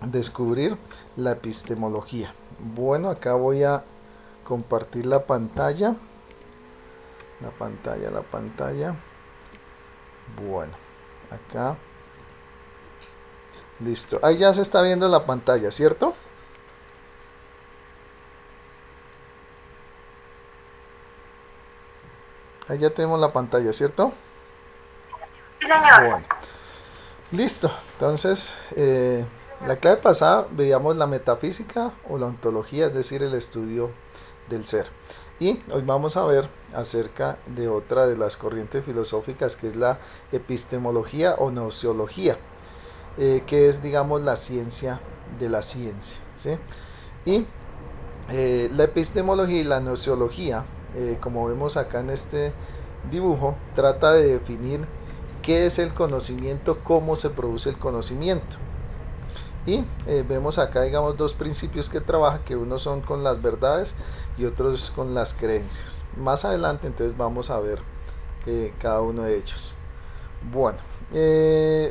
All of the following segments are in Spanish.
descubrir la epistemología. Bueno, acá voy a compartir la pantalla. La pantalla. Bueno, acá. Listo. Ahí ya se está viendo la pantalla, ¿cierto? Ahí ya tenemos la pantalla, ¿cierto? Sí, señor. Bueno, listo. Entonces, la clase pasada veíamos la metafísica o la ontología, es decir, el estudio del ser. Y hoy vamos a ver acerca de otra de las corrientes filosóficas, que es la epistemología o gnoseología, que es, digamos, la ciencia de la ciencia, ¿sí? Y la epistemología y la gnoseología, como vemos acá en este dibujo, trata de definir qué es el conocimiento, cómo se produce el conocimiento. Y vemos acá, digamos, dos principios que trabaja, que unos son con las verdades y otros con las creencias. Más adelante entonces vamos a ver cada uno de ellos. Bueno,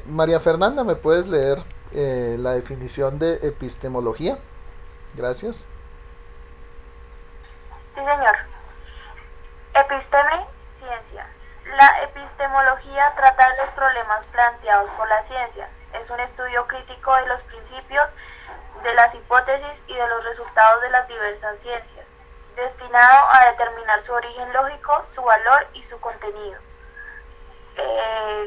María Fernanda, ¿me puedes leer la definición de epistemología? Gracias. Sí, señor. Episteme, ciencia. La epistemología trata de los problemas planteados por la ciencia. Es un estudio crítico de los principios, de las hipótesis y de los resultados de las diversas ciencias, destinado a determinar su origen lógico, su valor y su contenido.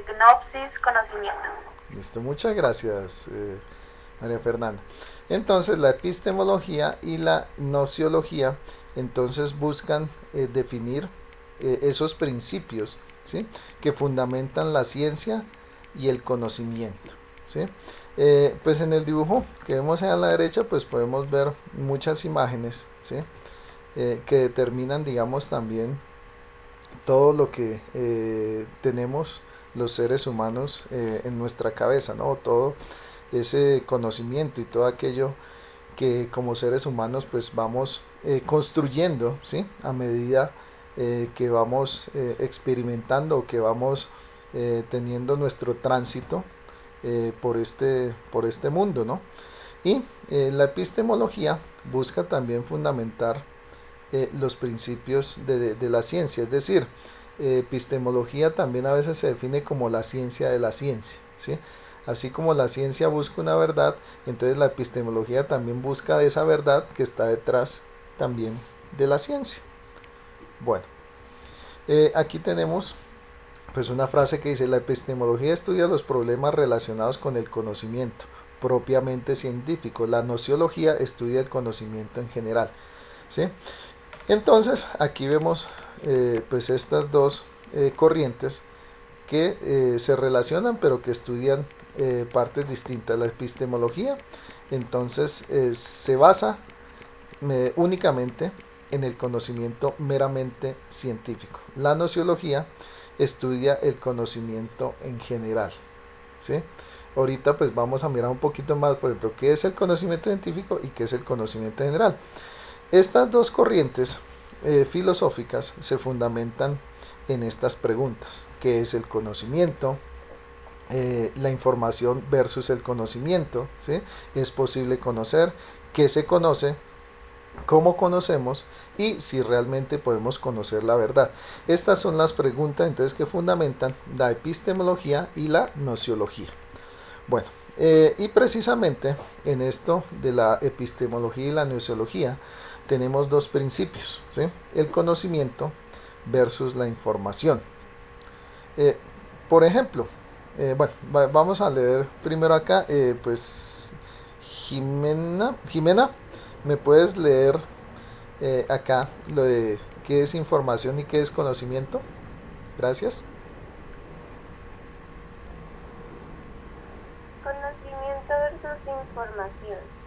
Gnopsis, conocimiento. Listo, muchas gracias, María Fernanda. Entonces, la epistemología y la gnoseología entonces buscan definir esos principios, ¿sí?, que fundamentan la ciencia y el conocimiento, ¿sí? Pues en el dibujo que vemos a la derecha, pues podemos ver muchas imágenes, ¿sí?, que determinan, digamos, también todo lo que tenemos los seres humanos en nuestra cabeza, ¿no? Todo ese conocimiento y todo aquello que como seres humanos pues vamos construyendo, ¿sí?, a medida que vamos experimentando o que vamos teniendo nuestro tránsito por este mundo, ¿no? Y la epistemología busca también fundamentar los principios de la ciencia, es decir, epistemología también a veces se define como la ciencia de la ciencia, ¿sí? Así como la ciencia busca una verdad, entonces la epistemología también busca esa verdad que está detrás también de la ciencia. Bueno, aquí tenemos pues una frase que dice: la epistemología estudia los problemas relacionados con el conocimiento propiamente científico, la gnoseología estudia el conocimiento en general, ¿sí? Entonces aquí vemos pues estas dos corrientes que se relacionan pero que estudian partes distintas. La epistemología entonces se basa únicamente en el conocimiento meramente científico. La gnoseología estudia el conocimiento en general, ¿sí? Ahorita pues vamos a mirar un poquito más, por ejemplo, qué es el conocimiento científico y qué es el conocimiento general. Estas dos corrientes filosóficas se fundamentan en estas preguntas: ¿qué es el conocimiento? La información versus el conocimiento, ¿sí? ¿Es posible conocer? ¿Qué se conoce? ¿Cómo conocemos? Y si realmente podemos conocer la verdad. Estas son las preguntas entonces que fundamentan la epistemología y la gnoseología. Bueno, y precisamente en esto de la epistemología y la gnoseología tenemos dos principios, ¿sí? El conocimiento versus la información. Eh, por ejemplo, bueno, vamos a leer primero acá, pues Jimena, ¿me puedes leer acá lo de qué es información y qué es conocimiento? Gracias. Conocimiento versus información.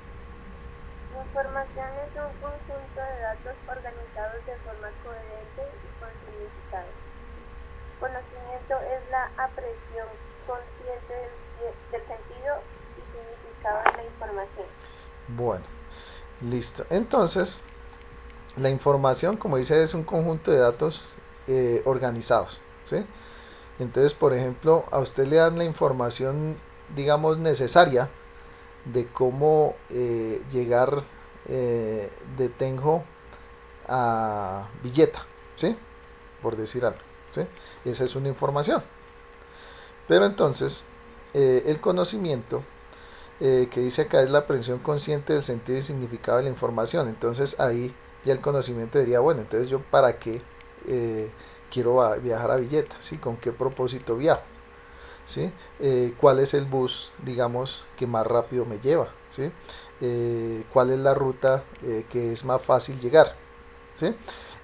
Información es un conjunto de datos organizados de forma coherente y con significado. Conocimiento es la aprehensión consciente del sentido y significado de la información. Bueno, listo. Entonces, la información, como dice, es un conjunto de datos organizados, ¿sí? Entonces, por ejemplo, a usted le dan la información, digamos, necesaria de cómo llegar de Tenjo a Villeta, ¿sí? Por decir algo, ¿sí? Esa es una información. Pero entonces, el conocimiento que dice acá es la aprehensión consciente del sentido y significado de la información. Entonces ahí ya el conocimiento diría, bueno, entonces yo para qué quiero viajar a Villeta, ¿sí? ¿Con qué propósito viajo? ¿Sí? ¿Cuál es el bus, digamos, que más rápido me lleva? ¿Sí? ¿Cuál es la ruta que es más fácil llegar? ¿Sí?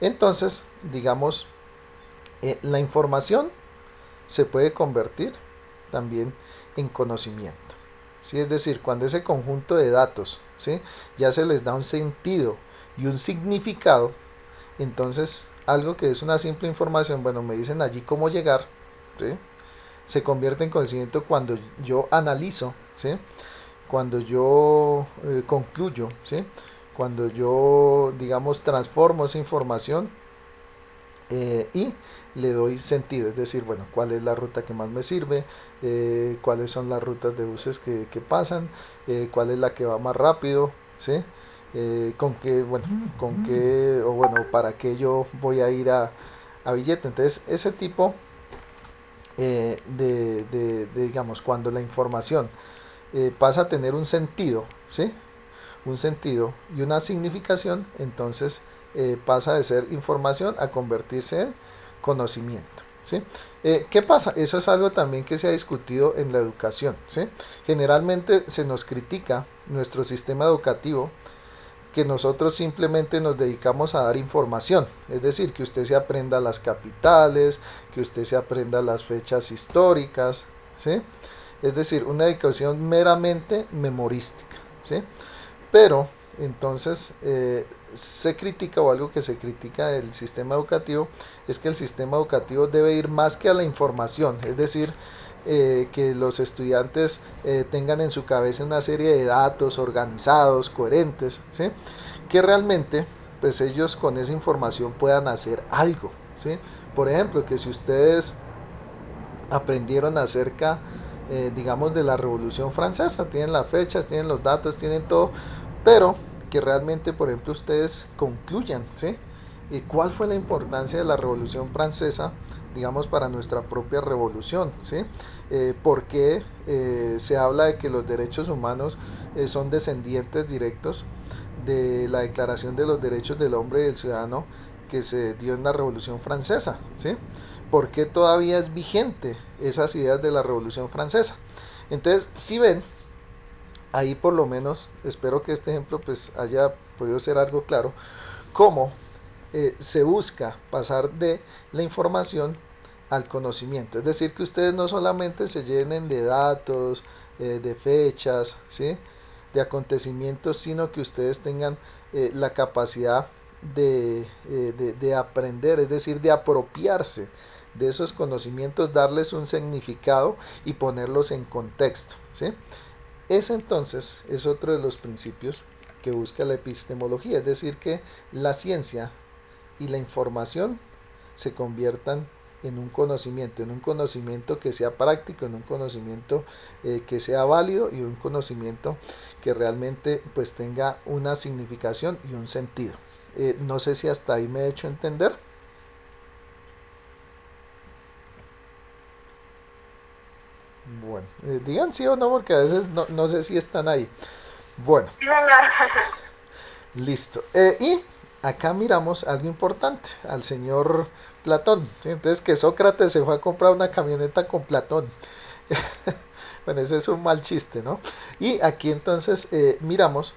Entonces, digamos, la información se puede convertir también en conocimiento. ¿Sí? Es decir, cuando ese conjunto de datos, ¿sí? ya se les da un sentido y un significado, entonces algo que es una simple información, bueno, me dicen allí cómo llegar, ¿sí? se convierte en conocimiento cuando yo analizo, ¿sí? cuando yo concluyo, ¿sí? cuando yo, digamos, transformo esa información y le doy sentido, es decir, bueno, cuál es la ruta que más me sirve, cuáles son las rutas de buses que pasan, cuál es la que va más rápido, ¿sí? Con qué, bueno, con qué, o bueno, para qué yo voy a ir a Villeta. Entonces, ese tipo digamos, cuando la información pasa a tener un sentido, ¿sí? Un sentido y una significación, entonces pasa de ser información a convertirse en conocimiento, ¿sí? ¿Qué pasa? Eso es algo también que se ha discutido en la educación, ¿sí? Generalmente se nos critica nuestro sistema educativo que nosotros simplemente nos dedicamos a dar información, es decir, que usted se aprenda las capitales, que usted se aprenda las fechas históricas, ¿sí? Es decir, una dedicación meramente memorística, ¿sí? Pero entonces se critica, o algo que se critica del sistema educativo es que el sistema educativo debe ir más que a la información, es decir, que los estudiantes tengan en su cabeza una serie de datos organizados, coherentes, ¿sí? que realmente pues ellos con esa información puedan hacer algo, ¿sí? Por ejemplo, que si ustedes aprendieron acerca digamos de la Revolución Francesa, tienen las fechas, tienen los datos, tienen todo, pero que realmente, por ejemplo, ustedes concluyan, ¿sí? ¿Y cuál fue la importancia de la Revolución Francesa, digamos, para nuestra propia revolución, ¿sí? ¿Por qué se habla de que los derechos humanos son descendientes directos de la Declaración de los Derechos del Hombre y del Ciudadano que se dio en la Revolución Francesa, ¿sí? ¿Por qué todavía es vigente esas ideas de la Revolución Francesa? Entonces, si ven, ahí por lo menos, espero que este ejemplo pues haya podido ser algo claro, cómo se busca pasar de la información al conocimiento. Es decir, que ustedes no solamente se llenen de datos, de fechas, ¿sí? de acontecimientos, sino que ustedes tengan la capacidad de aprender, es decir, de apropiarse de esos conocimientos, darles un significado y ponerlos en contexto, ¿sí? Ese entonces es otro de los principios que busca la epistemología, es decir, que la ciencia y la información se conviertan en un conocimiento que sea práctico, en un conocimiento que sea válido y un conocimiento que realmente pues tenga una significación y un sentido. No sé si hasta ahí me he hecho entender. Bueno, digan sí o no porque a veces no sé si están ahí. Bueno, Sí, señor. listo. Y acá miramos algo importante, al señor Platón, ¿sí? Entonces que Sócrates se fue a comprar una camioneta con Platón. Bueno, ese es un mal chiste, ¿no? Y aquí entonces miramos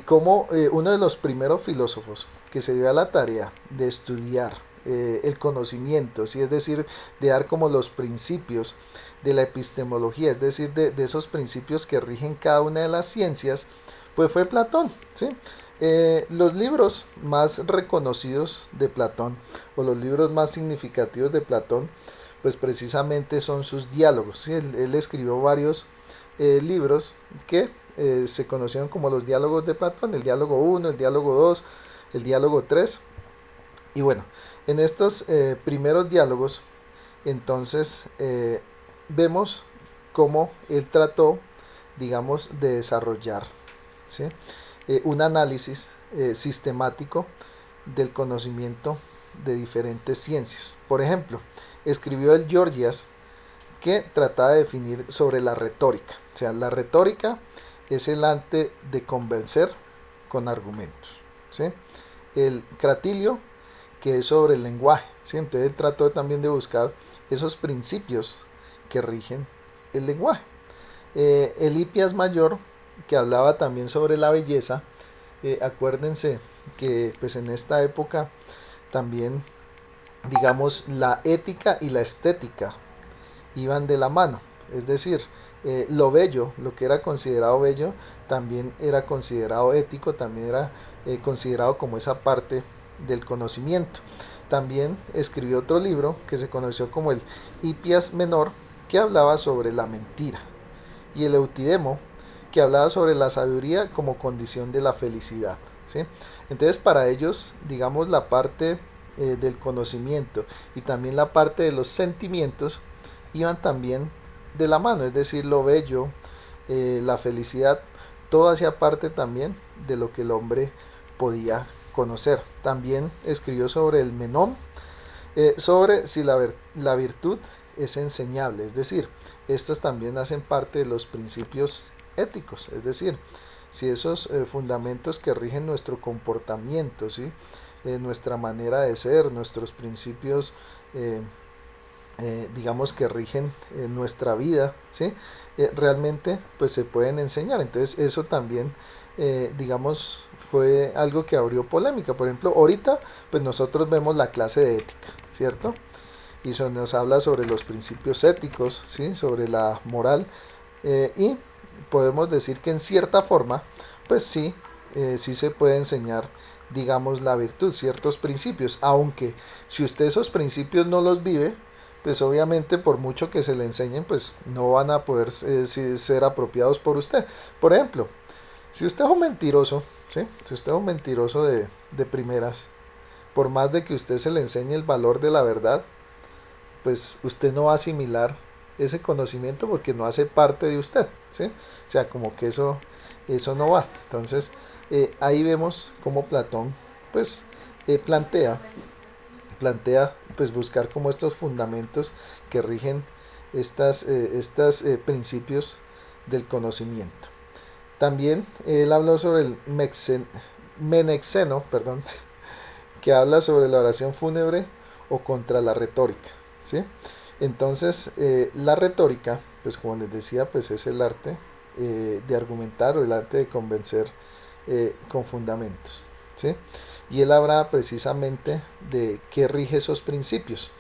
cómo uno de los primeros filósofos que se dio a la tarea de estudiar el conocimiento, ¿sí? Es decir, de dar como los principios de la epistemología, es decir, de esos principios que rigen cada una de las ciencias, pues fue Platón, ¿sí? Los libros más reconocidos de Platón, o los libros más significativos de Platón, pues precisamente son sus diálogos, ¿sí? Él escribió varios libros que se conocieron como los diálogos de Platón, el diálogo 1, el diálogo 2, el diálogo 3, y bueno, en estos primeros diálogos, entonces vemos cómo él trató digamos, de desarrollar, ¿sí? Un análisis sistemático del conocimiento de diferentes ciencias. Por ejemplo, escribió el Gorgias, que trataba de definir sobre la retórica. O sea, la retórica es el arte de convencer con argumentos, ¿sí? El Cratilio, que es sobre el lenguaje, ¿sí? Entonces él trató también de buscar esos principios que rigen el lenguaje. El Hipias Mayor, que hablaba también sobre la belleza. Acuérdense que pues en esta época también, digamos, la ética y la estética iban de la mano, es decir, lo bello, lo que era considerado bello, también era considerado ético, también era considerado como esa parte del conocimiento. También escribió otro libro que se conoció como el Hipias Menor, que hablaba sobre la mentira, y el Eutidemo, que hablaba sobre la sabiduría como condición de la felicidad, ¿sí? Entonces para ellos, digamos, la parte del conocimiento y también la parte de los sentimientos iban también de la mano, es decir, lo bello, la felicidad, todo hacía parte también de lo que el hombre podía conocer. También escribió sobre el Menón, sobre si la virtud es enseñable, es decir, estos también hacen parte de los principios éticos, es decir, si esos fundamentos que rigen nuestro comportamiento, ¿sí? Nuestra manera de ser, nuestros principios, digamos, que rigen nuestra vida, ¿sí? Realmente pues se pueden enseñar. Entonces eso también, digamos, fue algo que abrió polémica. Por ejemplo, ahorita pues nosotros vemos la clase de ética, ¿cierto? Y eso nos habla sobre los principios éticos, ¿sí? Sobre la moral, y podemos decir que en cierta forma pues sí, sí se puede enseñar, digamos, la virtud, ciertos principios, aunque si usted esos principios no los vive, pues obviamente por mucho que se le enseñen, pues no van a poder ser apropiados por usted. Por ejemplo, si usted es un mentiroso, ¿sí? Si usted es un mentiroso de primeras, por más de que usted se le enseñe el valor de la verdad, pues usted no va a asimilar ese conocimiento porque no hace parte de usted, ¿sí? O sea, como que eso no va. Entonces, ahí vemos cómo Platón, pues, plantea pues buscar como estos fundamentos que rigen estos principios del conocimiento. También él habló sobre el Menexeno, perdón, que habla sobre la oración fúnebre o contra la retórica, ¿sí? Entonces la retórica, pues como les decía, pues es el arte de argumentar o el arte de convencer con fundamentos, ¿sí? Y él habla precisamente de qué rige esos principios.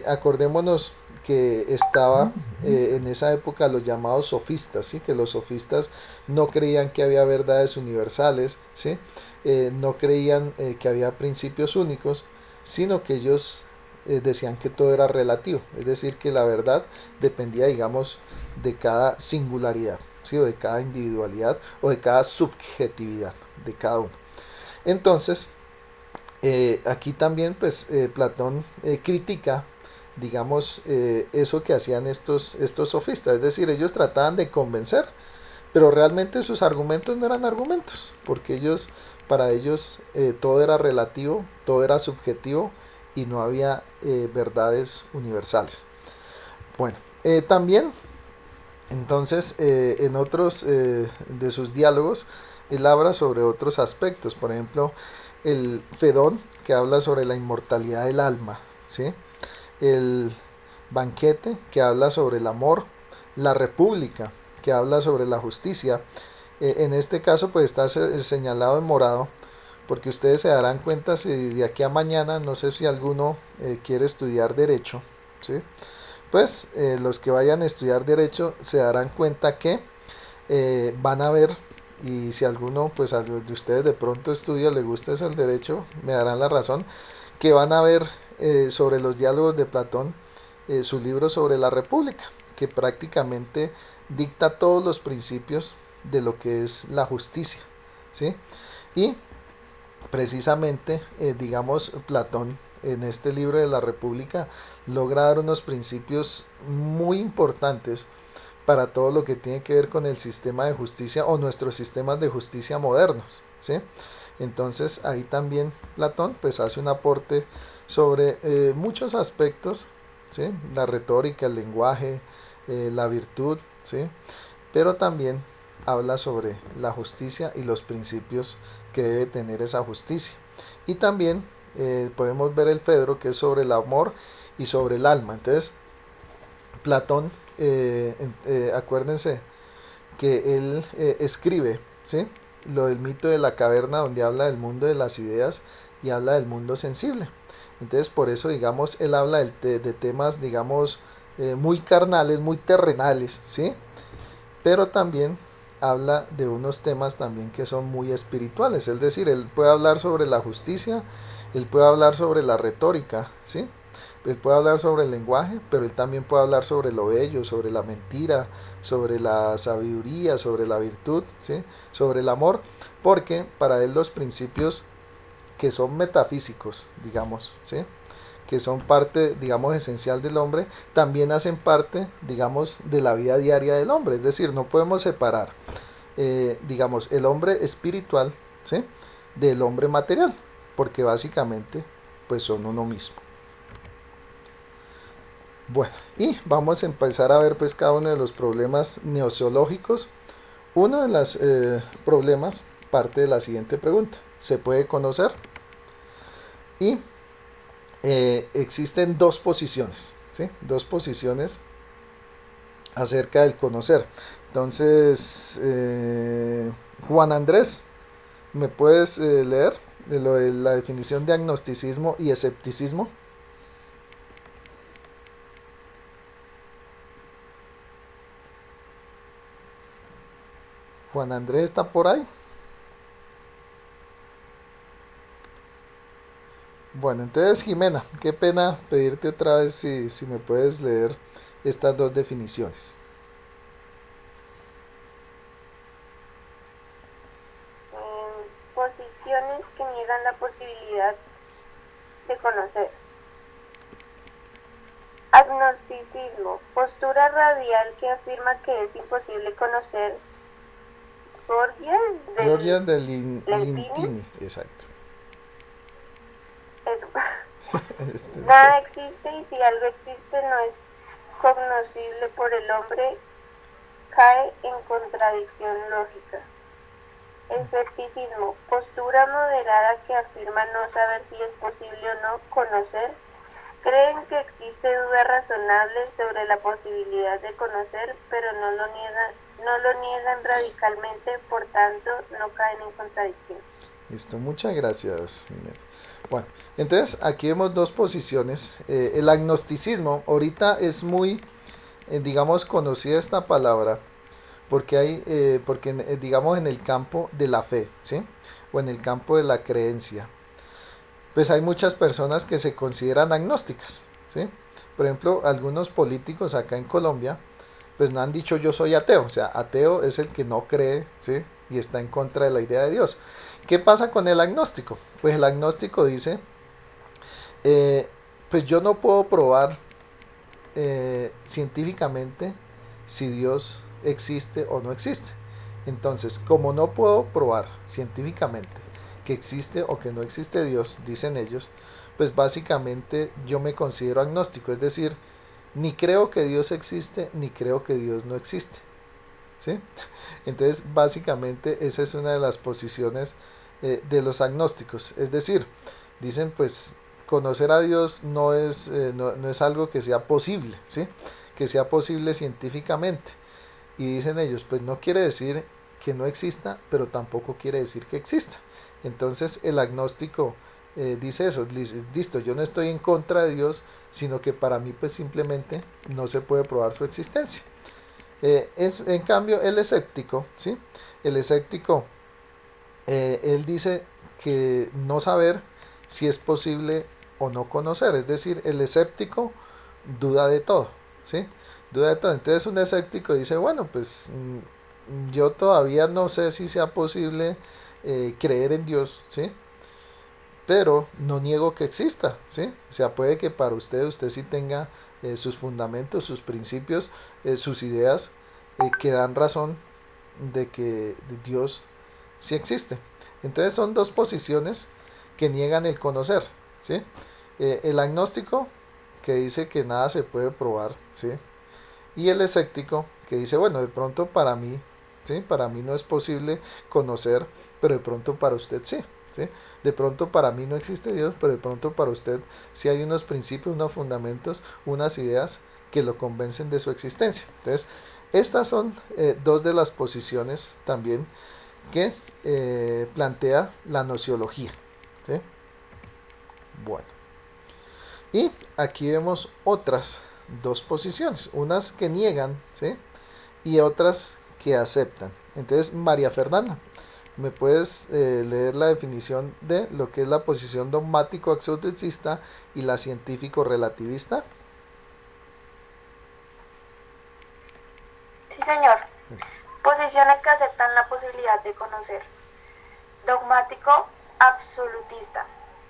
Acordémonos que estaba en esa época los llamados sofistas, ¿sí? Que los sofistas no creían que había verdades universales, ¿sí? No creían que había principios únicos, sino que ellos decían que todo era relativo, es decir, que la verdad dependía, digamos, de cada singularidad, ¿sí? O de cada individualidad o de cada subjetividad de cada uno. Entonces, aquí también pues Platón critica, digamos, eso que hacían estos sofistas, es decir, ellos trataban de convencer, pero realmente sus argumentos no eran argumentos, porque para ellos todo era relativo, todo era subjetivo y no había verdades universales. Bueno, también entonces en otros de sus diálogos él habla sobre otros aspectos, por ejemplo el Fedón, que habla sobre la inmortalidad del alma, ¿sí? El Banquete, que habla sobre el amor, la República, que habla sobre la justicia. En este caso pues está señalado en morado, porque ustedes se darán cuenta si de aquí a mañana, no sé si alguno quiere estudiar derecho, ¿sí? Pues los que vayan a estudiar derecho se darán cuenta que van a ver, y si alguno pues de ustedes de pronto estudia, le gusta el derecho, me darán la razón, que van a ver sobre los diálogos de Platón su libro sobre la República, que prácticamente dicta todos los principios de lo que es la justicia, ¿sí? Y precisamente, digamos, Platón en este libro de la República logra dar unos principios muy importantes para todo lo que tiene que ver con el sistema de justicia o nuestros sistemas de justicia modernos, ¿sí? Entonces ahí también Platón pues hace un aporte sobre muchos aspectos, ¿sí? La retórica, el lenguaje, la virtud, ¿sí? Pero también habla sobre la justicia y los principios que debe tener esa justicia. Y también podemos ver el Fedro, que es sobre el amor y sobre el alma. Entonces Platón, acuérdense que él escribe, ¿sí? Lo del mito de la caverna, donde habla del mundo de las ideas y habla del mundo sensible. Entonces por eso, digamos, él habla de temas, digamos, muy carnales, muy terrenales, ¿sí? Pero también habla de unos temas también que son muy espirituales. Es decir, él puede hablar sobre la justicia, él puede hablar sobre la retórica, ¿sí? Él puede hablar sobre el lenguaje, pero él también puede hablar sobre lo bello, sobre la mentira, sobre la sabiduría, sobre la virtud, ¿sí? Sobre el amor, porque para él los principios que son metafísicos, digamos, ¿sí? Que son parte, digamos, esencial del hombre, también hacen parte, digamos, de la vida diaria del hombre. Es decir, no podemos separar, digamos, el hombre espiritual, ¿sí? Del hombre material, porque básicamente, pues son uno mismo. Bueno, y vamos a empezar a ver pues cada uno de los problemas gnoseológicos. Uno de los problemas parte de la siguiente pregunta: ¿se puede conocer? Y existen dos posiciones, ¿sí? Dos posiciones acerca del conocer. Entonces, Juan Andrés, ¿me puedes leer de lo de la definición de agnosticismo y escepticismo? Juan Andrés está por ahí. Bueno, entonces Jimena, qué pena pedirte otra vez si me puedes leer estas dos definiciones. Posiciones que niegan la posibilidad de conocer. Agnosticismo, postura radial que afirma que es imposible conocer. Gloria de Lentini. Lintini, exacto. Eso. Nada existe y si algo existe no es cognoscible por el hombre, cae en contradicción lógica. Escepticismo, postura moderada que afirma no saber si es posible o no conocer. Creen que existe duda razonable sobre la posibilidad de conocer, pero no lo niegan radicalmente, por tanto no caen en contradicción. Listo, muchas gracias. Bueno, entonces aquí vemos dos posiciones. El agnosticismo, ahorita es muy, digamos, conocida esta palabra, porque hay, porque digamos en el campo de la fe, ¿sí? O en el campo de la creencia, pues hay muchas personas que se consideran agnósticas, ¿sí? Por ejemplo, algunos políticos acá en Colombia, pues no han dicho yo soy ateo, o sea, ateo es el que no cree, ¿sí? Y está en contra de la idea de Dios. ¿Qué pasa con el agnóstico? Pues el agnóstico dice, pues yo no puedo probar científicamente si Dios existe o no existe. Entonces, como no puedo probar científicamente que existe o que no existe Dios, dicen ellos, pues básicamente yo me considero agnóstico, es decir, ni creo que Dios existe, ni creo que Dios no existe, ¿sí? Entonces, básicamente esa es una de las posiciones de los agnósticos, es decir, dicen pues conocer a Dios no es, no es algo que sea posible, ¿sí? Que sea posible científicamente. Y dicen ellos, pues no quiere decir que no exista, pero tampoco quiere decir que exista. Entonces el agnóstico dice eso, listo, yo no estoy en contra de Dios, sino que para mí pues simplemente no se puede probar su existencia. En cambio el escéptico, ¿sí? El escéptico, él dice que no saber si es posible o no conocer, es decir, el escéptico duda de todo, ¿sí? Duda de todo. Entonces un escéptico dice, bueno, pues yo todavía no sé si sea posible creer en Dios, ¿sí? Pero no niego que exista, ¿sí? O sea, puede que para usted sí tenga sus fundamentos, sus principios, sus ideas, que dan razón de que Dios sí existe. Entonces son dos posiciones que niegan el conocer, ¿sí? El agnóstico, que dice que nada se puede probar, ¿sí? Y el escéptico, que dice, bueno, de pronto para mí, ¿sí? Para mí no es posible conocer, pero de pronto para usted sí, ¿sí? De pronto para mí no existe Dios, pero de pronto para usted sí hay unos principios, unos fundamentos, unas ideas que lo convencen de su existencia. Entonces, estas son dos de las posiciones también que plantea la nociología, ¿sí? Bueno, y aquí vemos otras dos posiciones, unas que niegan, ¿sí? Y otras que aceptan. Entonces, María Fernanda, ¿me puedes leer la definición de lo que es la posición dogmático absolutista y la científico relativista? Sí, señor. Posiciones que aceptan la posibilidad de conocer. Dogmático absolutista.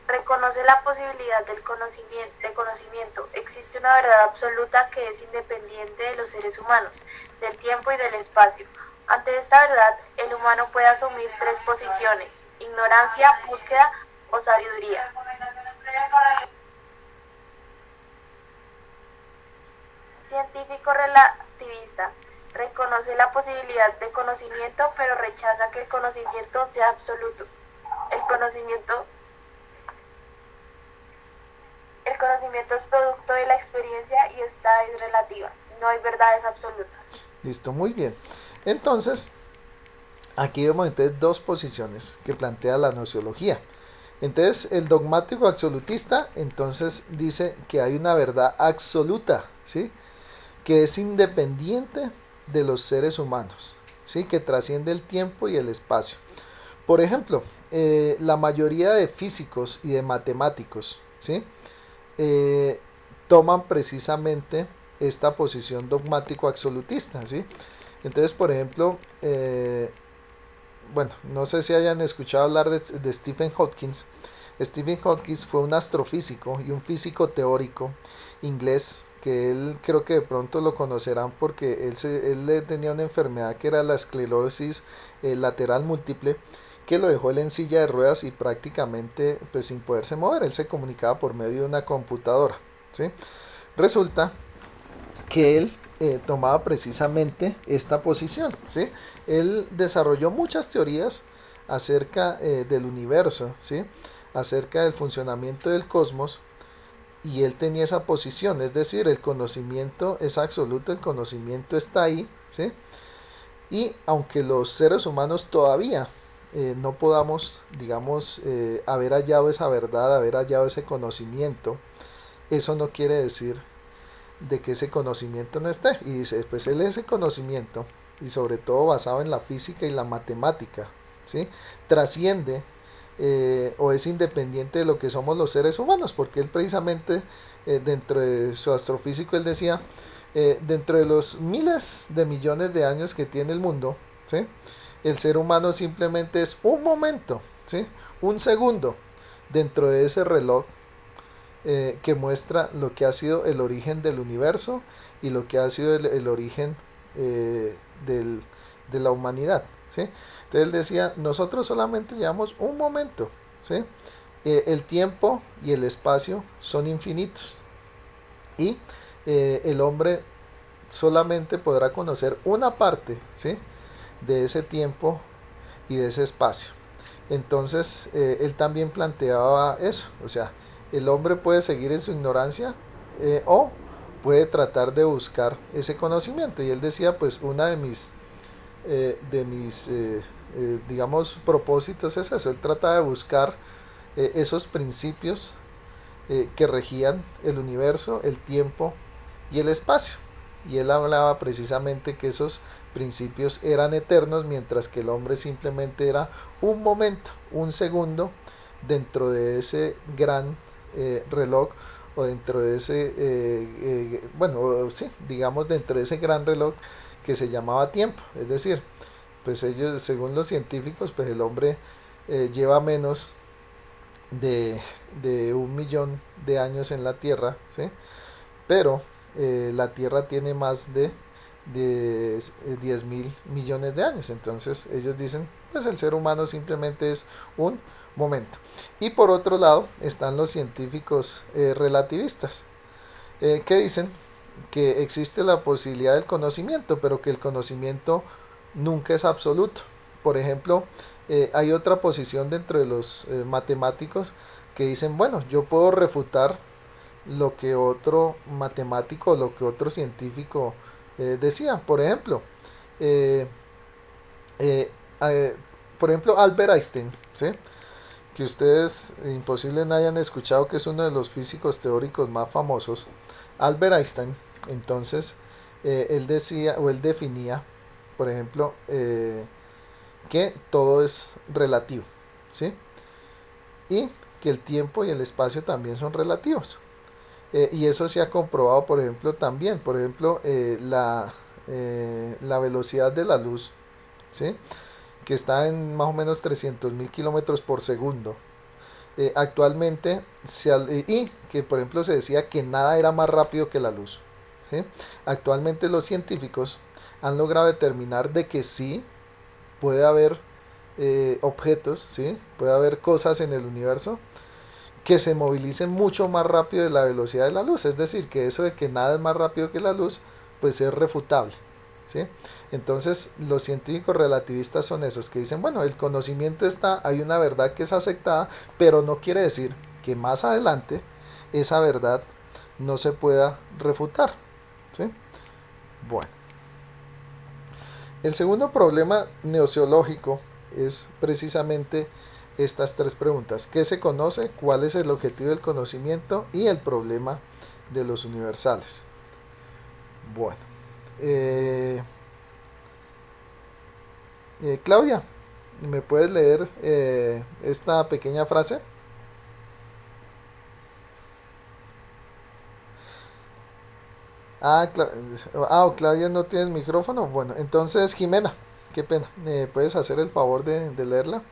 Reconoce la posibilidad del conocimiento. Existe una verdad absoluta que es independiente de los seres humanos, del tiempo y del espacio. Ante esta verdad, el humano puede asumir tres posiciones: ignorancia, búsqueda o sabiduría. Científico relativista. Reconoce la posibilidad de conocimiento, pero rechaza que el conocimiento sea absoluto. El conocimiento es producto de la experiencia y esta es relativa. No hay verdades absolutas. Listo, muy bien. Entonces, aquí vemos entonces dos posiciones que plantea la nociología. Entonces, el dogmático absolutista entonces dice que hay una verdad absoluta, ¿sí? Que es independiente de los seres humanos, ¿sí? Que trasciende el tiempo y el espacio. Por ejemplo, la mayoría de físicos y de matemáticos, ¿sí? Toman precisamente esta posición dogmático absolutista, ¿sí? Entonces, por ejemplo, bueno, no sé si hayan escuchado hablar de Stephen Hawking. Stephen Hawking fue un astrofísico y un físico teórico inglés, que él creo que de pronto lo conocerán porque él tenía una enfermedad que era la esclerosis lateral múltiple, que lo dejó él en silla de ruedas y prácticamente pues sin poderse mover. Él se comunicaba por medio de una computadora, ¿sí? Resulta que él tomaba precisamente esta posición, ¿sí? Él desarrolló muchas teorías acerca del universo, ¿sí? Acerca del funcionamiento del cosmos, y él tenía esa posición, es decir, el conocimiento es absoluto, el conocimiento está ahí, ¿sí? Y aunque los seres humanos todavía no podamos, digamos, haber hallado esa verdad, haber hallado ese conocimiento, eso no quiere decir de que ese conocimiento no esté. Y dice, pues él ese conocimiento, y sobre todo basado en la física y la matemática, ¿sí? Trasciende o es independiente de lo que somos los seres humanos, porque él precisamente dentro de su astrofísico él decía, dentro de los miles de millones de años que tiene el mundo, ¿sí? El ser humano simplemente es un momento, ¿sí? Un segundo dentro de ese reloj que muestra lo que ha sido el origen del universo y lo que ha sido el origen de la humanidad, ¿sí? Entonces él decía, nosotros solamente llevamos un momento, ¿sí? El tiempo y el espacio son infinitos y el hombre solamente podrá conocer una parte, ¿sí? De ese tiempo y de ese espacio. Entonces él también planteaba eso, o sea, el hombre puede seguir en su ignorancia o puede tratar de buscar ese conocimiento. Y él decía, pues una de mis digamos propósitos es eso. Él trata de buscar esos principios que regían el universo, el tiempo y el espacio. Y él hablaba precisamente que esos principios eran eternos, mientras que el hombre simplemente era un momento, un segundo dentro de ese gran reloj, o dentro de ese bueno, sí, digamos dentro de ese gran reloj que se llamaba tiempo. Es decir, pues ellos, según los científicos, pues el hombre lleva menos de 1 millón de años en la Tierra, ¿sí? Pero la Tierra tiene más de de 10 mil millones de años. Entonces ellos dicen, pues el ser humano simplemente es un momento. Y por otro lado están los científicos relativistas, que dicen que existe la posibilidad del conocimiento, pero que el conocimiento nunca es absoluto. Por ejemplo, hay otra posición dentro de los matemáticos que dicen, bueno, yo puedo refutar lo que otro matemático, lo que otro científico decía. Eh, eh, eh, por ejemplo, Albert Einstein, ¿sí? Que ustedes imposible no hayan escuchado, que es uno de los físicos teóricos más famosos. Albert Einstein, entonces, él decía o él definía, por ejemplo, que todo es relativo, ¿sí? Y que el tiempo y el espacio también son relativos. Y eso se ha comprobado, por ejemplo, también, por ejemplo, la velocidad de la luz, ¿sí? Que está en más o menos 300.000 kilómetros por segundo. Actualmente, y que por ejemplo se decía que nada era más rápido que la luz, ¿sí? Actualmente los científicos han logrado determinar de que sí puede haber objetos, ¿sí? Puede haber cosas en el universo que se movilicen mucho más rápido de la velocidad de la luz. Es decir, que eso de que nada es más rápido que la luz, pues es refutable, ¿sí? Entonces los científicos relativistas son esos que dicen, bueno, el conocimiento está, hay una verdad que es aceptada, pero no quiere decir que más adelante esa verdad no se pueda refutar, ¿sí? Bueno, el segundo problema nociológico es precisamente estas tres preguntas: ¿qué se conoce? ¿Cuál es el objetivo del conocimiento? Y el problema de los universales. Bueno, Claudia, ¿me puedes leer esta pequeña frase? Claudia no tiene el micrófono. Bueno, entonces Jimena, qué pena, ¿puedes hacer el favor de leerla?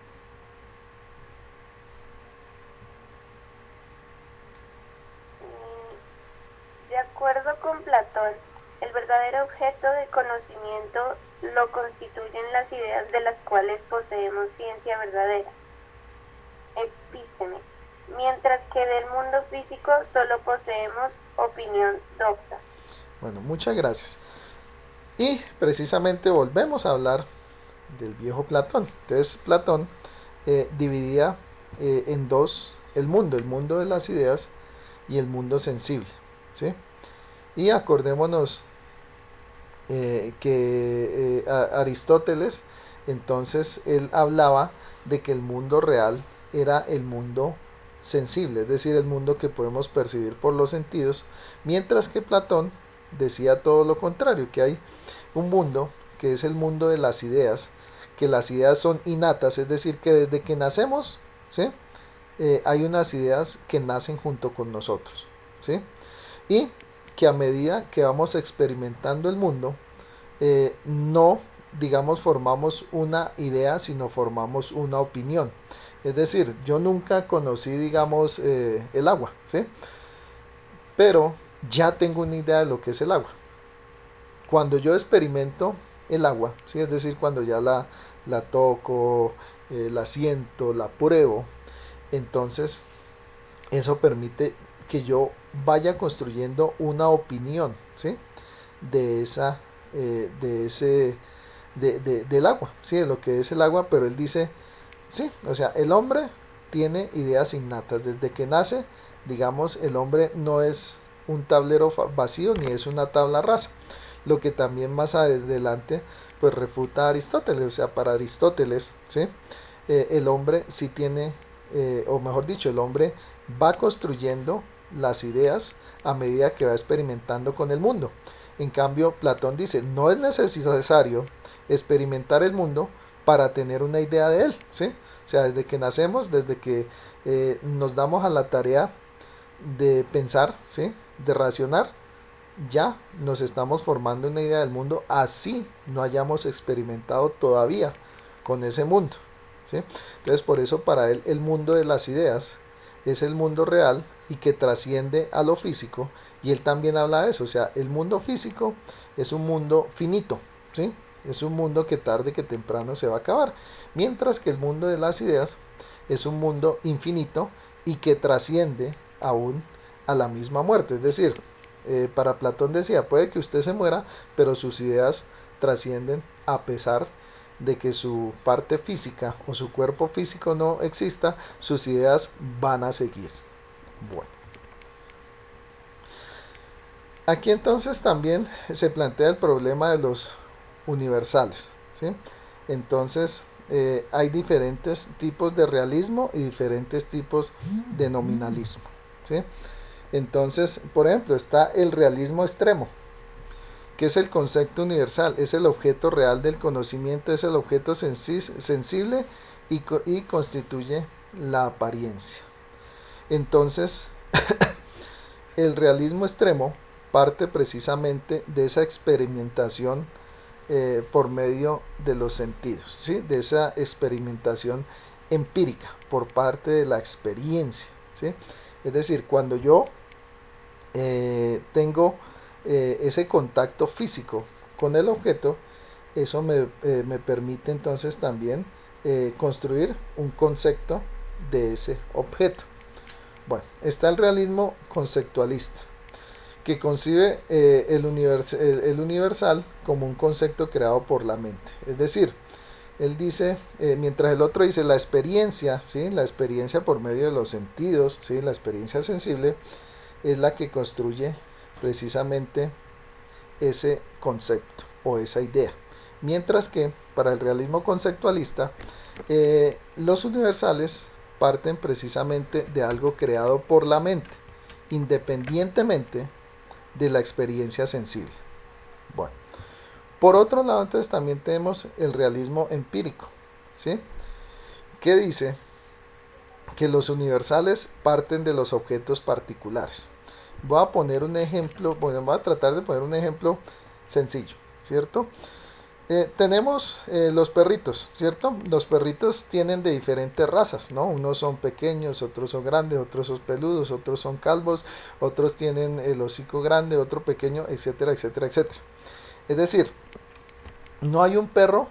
De acuerdo con Platón, el verdadero objeto de conocimiento lo constituyen las ideas de las cuales poseemos ciencia verdadera, epísteme, mientras que del mundo físico solo poseemos opinión doxa. Bueno, muchas gracias. Y precisamente volvemos a hablar del viejo Platón. Entonces Platón dividía en dos el mundo de las ideas y el mundo sensible, ¿sí? Y acordémonos que Aristóteles, entonces él hablaba de que el mundo real era el mundo sensible, es decir, el mundo que podemos percibir por los sentidos, mientras que Platón decía todo lo contrario, que hay un mundo que es el mundo de las ideas, que las ideas son innatas, es decir, que desde que nacemos, ¿sí? Hay unas ideas que nacen junto con nosotros, ¿sí? Y que a medida que vamos experimentando el mundo, no, digamos, formamos una idea, sino formamos una opinión. Es decir, yo nunca conocí, digamos, el agua, ¿sí? Pero ya tengo una idea de lo que es el agua. Cuando yo experimento el agua, ¿sí? Es decir, cuando ya la toco, la siento, la pruebo, entonces eso permite que yo vaya construyendo una opinión, ¿sí? De esa, de ese, del agua, ¿sí? De lo que es el agua, pero él dice, sí, o sea, el hombre tiene ideas innatas. Desde que nace, digamos, el hombre no es un tablero vacío ni es una tabla rasa. Lo que también más adelante pues refuta a Aristóteles. O sea, para Aristóteles, ¿sí? El hombre sí tiene, o mejor dicho, el hombre va construyendo las ideas a medida que va experimentando con el mundo. En cambio, Platón dice, no es necesario experimentar el mundo para tener una idea de él, ¿sí? O sea, desde que nacemos, desde que nos damos a la tarea de pensar, ¿sí? De racionar, ya nos estamos formando una idea del mundo, así no hayamos experimentado todavía con ese mundo, ¿sí? Entonces, por eso para él el mundo de las ideas es el mundo real y que trasciende a lo físico, y él también habla de eso. O sea, el mundo físico es un mundo finito, ¿sí? Es un mundo que tarde que temprano se va a acabar, mientras que el mundo de las ideas es un mundo infinito y que trasciende aún a la misma muerte. Es decir, para Platón decía, puede que usted se muera, pero sus ideas trascienden a pesar de que su parte física o su cuerpo físico no exista, sus ideas van a seguir. Bueno. Aquí entonces también se plantea el problema de los universales, ¿sí? Entonces hay diferentes tipos de realismo y diferentes tipos de nominalismo, ¿sí? Entonces, por ejemplo, está el realismo extremo, que es el concepto universal, es el objeto real del conocimiento, es el objeto sensible y constituye la apariencia. Entonces, el realismo extremo parte precisamente de esa experimentación por medio de los sentidos, ¿sí? De esa experimentación empírica por parte de la experiencia, ¿sí? Es decir, cuando yo tengo ese contacto físico con el objeto, eso me permite entonces también construir un concepto de ese objeto. Bueno, está el realismo conceptualista, que concibe el universal como un concepto creado por la mente. Es decir, él dice, mientras el otro dice la experiencia, ¿sí? La experiencia por medio de los sentidos, ¿sí? La experiencia sensible es la que construye precisamente ese concepto o esa idea. Mientras que para el realismo conceptualista, los universales parten precisamente de algo creado por la mente, independientemente de la experiencia sensible. Bueno, por otro lado, entonces también tenemos el realismo empírico, ¿sí? Que dice que los universales parten de los objetos particulares. Voy a poner un ejemplo, bueno, voy a tratar de poner un ejemplo sencillo, ¿cierto? Tenemos los perritos, ¿cierto? Los perritos tienen de diferentes razas, ¿no? Unos son pequeños, otros son grandes, otros son peludos, otros son calvos, otros tienen el hocico grande, otro pequeño, etcétera, etcétera, etcétera. Es decir, no hay un perro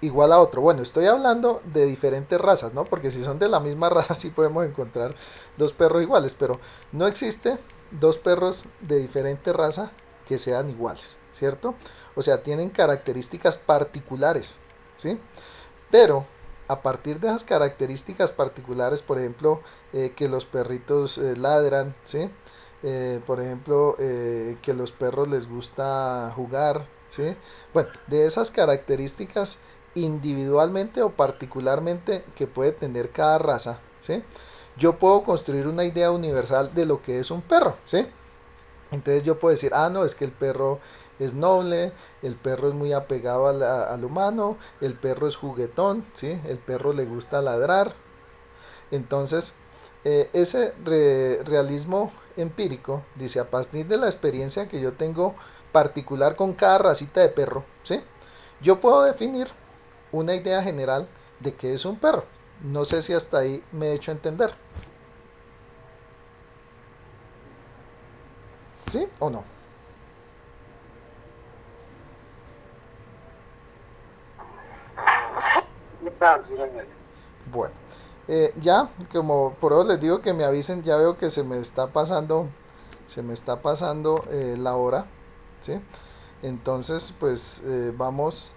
igual a otro. Bueno, estoy hablando de diferentes razas, ¿no? Porque si son de la misma raza sí podemos encontrar dos perros iguales, pero no existe dos perros de diferente raza que sean iguales, ¿cierto? O sea, tienen características particulares, ¿sí? Pero a partir de esas características particulares, por ejemplo, que los perritos ladran, ¿sí? Por ejemplo, que los perros les gusta jugar, ¿sí? Bueno, de esas características individualmente o particularmente que puede tener cada raza, ¿sí? Yo puedo construir una idea universal de lo que es un perro, ¿sí? Entonces yo puedo decir, no, es que el perro es noble, el perro es muy apegado al humano, el perro es juguetón, ¿sí? El perro le gusta ladrar. Entonces, ese realismo empírico dice, a partir de la experiencia que yo tengo particular con cada racita de perro, ¿sí? Yo puedo definir una idea general de qué es un perro. No sé si hasta ahí me he hecho entender. ¿Sí o no? Bueno, ya, como por eso les digo que me avisen, ya veo que se me está pasando la hora, ¿sí? Entonces, pues vamos